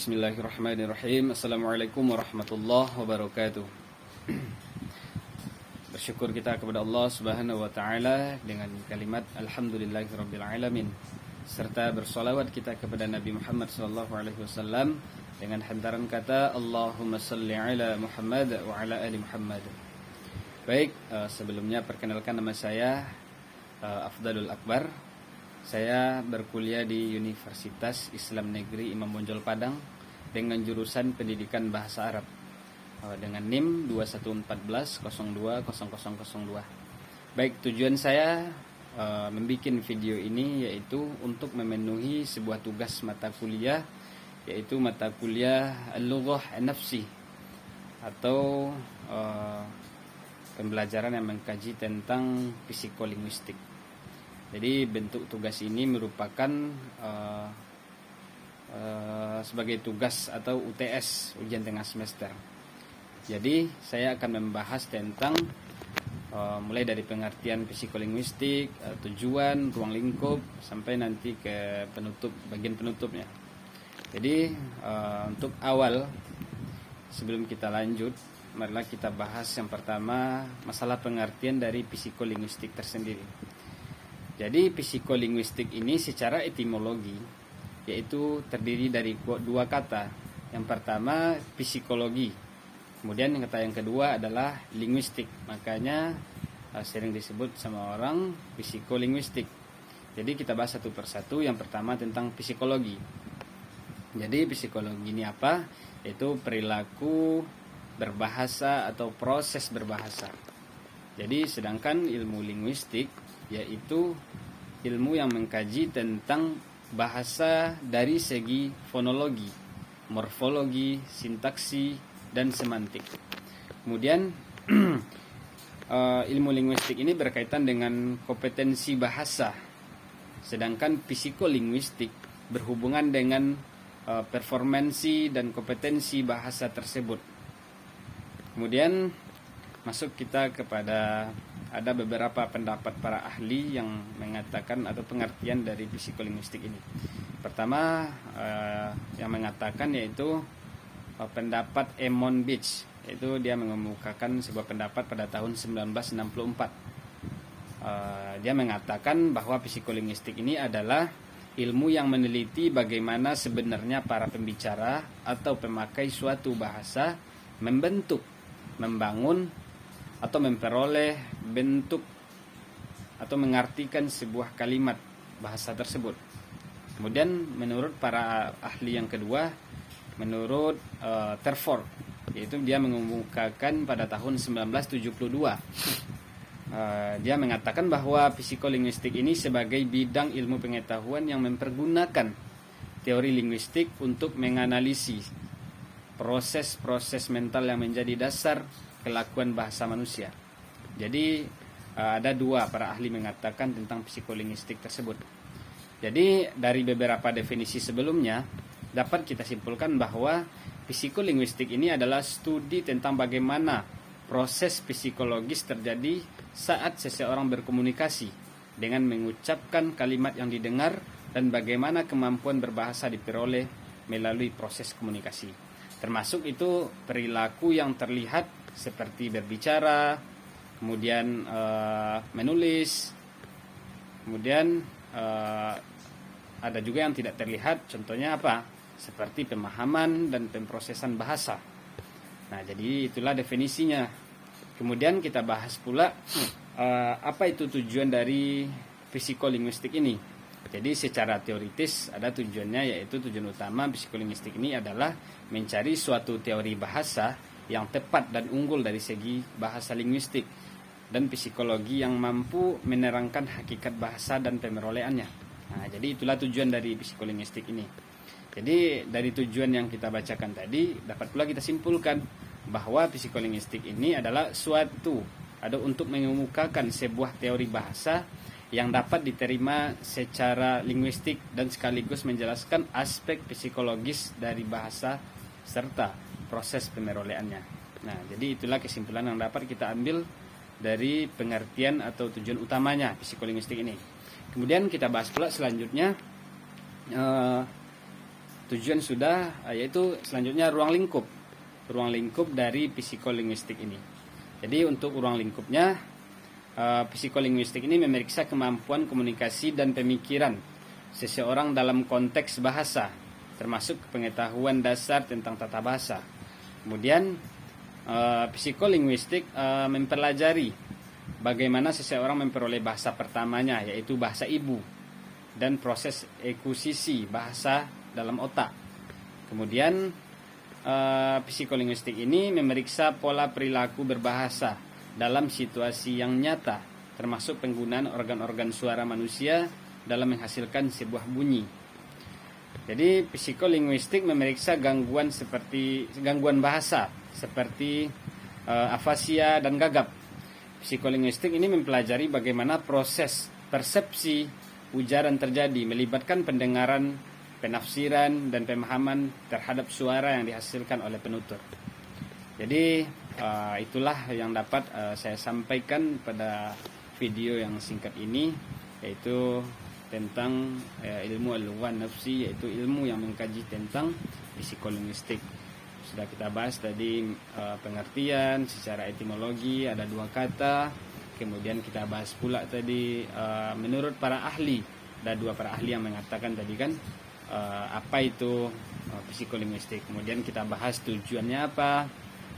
Bismillahirrahmanirrahim. Assalamualaikum warahmatullahi wabarakatuh. Bersyukur kita kepada Allah Subhanahu wa taala dengan kalimat alhamdulillahirabbil alamin, serta bersolawat kita kepada Nabi Muhammad sallallahu alaihi wasallam dengan hantaran kata Allahumma salli ala Muhammad wa ala ali Muhammad. Baik, sebelumnya perkenalkan nama saya Afdalul Akbar. Saya berkuliah di Universitas Islam Negeri Imam Bonjol Padang dengan jurusan Pendidikan Bahasa Arab dengan NIM 2114020002. Baik, tujuan saya membuat video ini yaitu untuk memenuhi sebuah tugas mata kuliah, yaitu mata kuliah Al-Lughah An-Nafsi atau pembelajaran yang mengkaji tentang psikolinguistik. Jadi bentuk tugas ini merupakan sebagai tugas atau UTS, ujian tengah semester. Jadi saya akan membahas tentang mulai dari pengertian psikolinguistik, tujuan, ruang lingkup, sampai nanti ke bagian penutupnya. Jadi untuk awal, sebelum kita lanjut, marilah kita bahas yang pertama masalah pengertian dari psikolinguistik tersendiri. Jadi psikolinguistik ini secara etimologi yaitu terdiri dari dua kata. Yang pertama psikologi, kemudian kata yang kedua adalah linguistik. Makanya sering disebut sama orang psikolinguistik. Jadi kita bahas satu persatu. Yang pertama tentang psikologi. Jadi psikologi ini apa? Itu perilaku berbahasa atau proses berbahasa. Jadi sedangkan ilmu linguistik yaitu ilmu yang mengkaji tentang bahasa dari segi fonologi, morfologi, sintaksi, dan semantik. Kemudian ilmu linguistik ini berkaitan dengan kompetensi bahasa, sedangkan psikolinguistik berhubungan dengan performansi dan kompetensi bahasa tersebut. Kemudian masuk kita kepada ada beberapa pendapat para ahli yang mengatakan atau pengertian dari psikolinguistik ini. Pertama yang mengatakan yaitu pendapat Emon Beach, yaitu dia mengemukakan sebuah pendapat pada tahun 1964. Dia mengatakan bahwa psikolinguistik ini adalah ilmu yang meneliti bagaimana sebenarnya para pembicara atau pemakai suatu bahasa membentuk, membangun, atau memperoleh bentuk atau mengartikan sebuah kalimat bahasa tersebut. Kemudian menurut para ahli yang kedua, menurut Terford, yaitu dia mengemukakan pada tahun 1972, dia mengatakan bahwa psikolinguistik ini sebagai bidang ilmu pengetahuan yang mempergunakan teori linguistik untuk menganalisis proses-proses mental yang menjadi dasar kelakuan bahasa manusia. Jadi ada dua para ahli mengatakan tentang psikolinguistik tersebut. Jadi dari beberapa definisi sebelumnya dapat kita simpulkan bahwa psikolinguistik ini adalah studi tentang bagaimana proses psikologis terjadi saat seseorang berkomunikasi dengan mengucapkan kalimat yang didengar dan bagaimana kemampuan berbahasa diperoleh melalui proses komunikasi. Termasuk itu perilaku yang terlihat seperti berbicara, kemudian menulis, kemudian ada juga yang tidak terlihat, contohnya apa? Seperti pemahaman dan pemrosesan bahasa. Nah, jadi itulah definisinya. Kemudian kita bahas pula apa itu tujuan dari psikolinguistik ini. Jadi secara teoritis ada tujuannya, yaitu tujuan utama psikolinguistik ini adalah mencari suatu teori bahasa yang tepat dan unggul dari segi bahasa linguistik dan psikologi yang mampu menerangkan hakikat bahasa dan pemerolehannya. Nah, jadi itulah tujuan dari psikolinguistik ini. Jadi dari tujuan yang kita bacakan tadi dapat pula kita simpulkan bahwa psikolinguistik ini adalah untuk mengemukakan sebuah teori bahasa yang dapat diterima secara linguistik dan sekaligus menjelaskan aspek psikologis dari bahasa serta proses pemerolehannya. Nah, jadi itulah kesimpulan yang dapat kita ambil dari pengertian atau tujuan utamanya psikolinguistik ini. Kemudian kita bahas pula selanjutnya tujuan sudah, yaitu selanjutnya ruang lingkup dari psikolinguistik ini. Jadi untuk ruang lingkupnya, psikolinguistik ini memeriksa kemampuan komunikasi dan pemikiran seseorang dalam konteks bahasa, termasuk pengetahuan dasar tentang tata bahasa. Kemudian psikolinguistik mempelajari bagaimana seseorang memperoleh bahasa pertamanya, yaitu bahasa ibu, dan proses ekuisisi bahasa dalam otak. Kemudian psikolinguistik ini memeriksa pola perilaku berbahasa dalam situasi yang nyata, termasuk penggunaan organ-organ suara manusia dalam menghasilkan sebuah bunyi. Jadi psikolinguistik memeriksa gangguan bahasa seperti afasia dan gagap. Psikolinguistik ini mempelajari bagaimana proses persepsi ujaran terjadi, melibatkan pendengaran, penafsiran, dan pemahaman terhadap suara yang dihasilkan oleh penutur. Jadi itulah yang dapat saya sampaikan pada video yang singkat ini, yaitu tentang ilmu al-lughah nafsi, yaitu ilmu yang mengkaji tentang psikolinguistik. Sudah kita bahas tadi pengertian secara etimologi, ada 2 kata. Kemudian kita bahas pula tadi menurut para ahli, ada 2 para ahli yang mengatakan tadi kan apa itu psikolinguistik. Kemudian kita bahas tujuannya apa,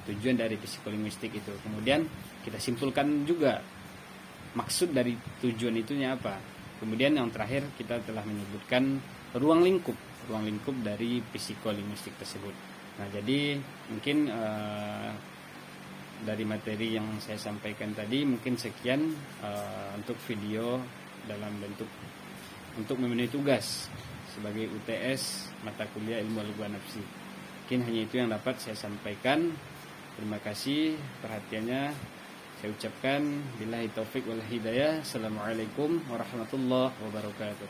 tujuan dari psikolinguistik itu. Kemudian kita simpulkan juga maksud dari tujuan itunya apa. Kemudian yang terakhir kita telah menyebutkan ruang lingkup dari psikolinguistik tersebut. Nah, jadi mungkin dari materi yang saya sampaikan tadi mungkin sekian untuk video dalam bentuk untuk memenuhi tugas sebagai UTS mata kuliah ilmu al-lughah nafsi. Mungkin hanya itu yang dapat saya sampaikan. Terima kasih perhatiannya. Saya ucapkan billahi taufik wal hidayah. Assalamualaikum warahmatullahi wabarakatuh.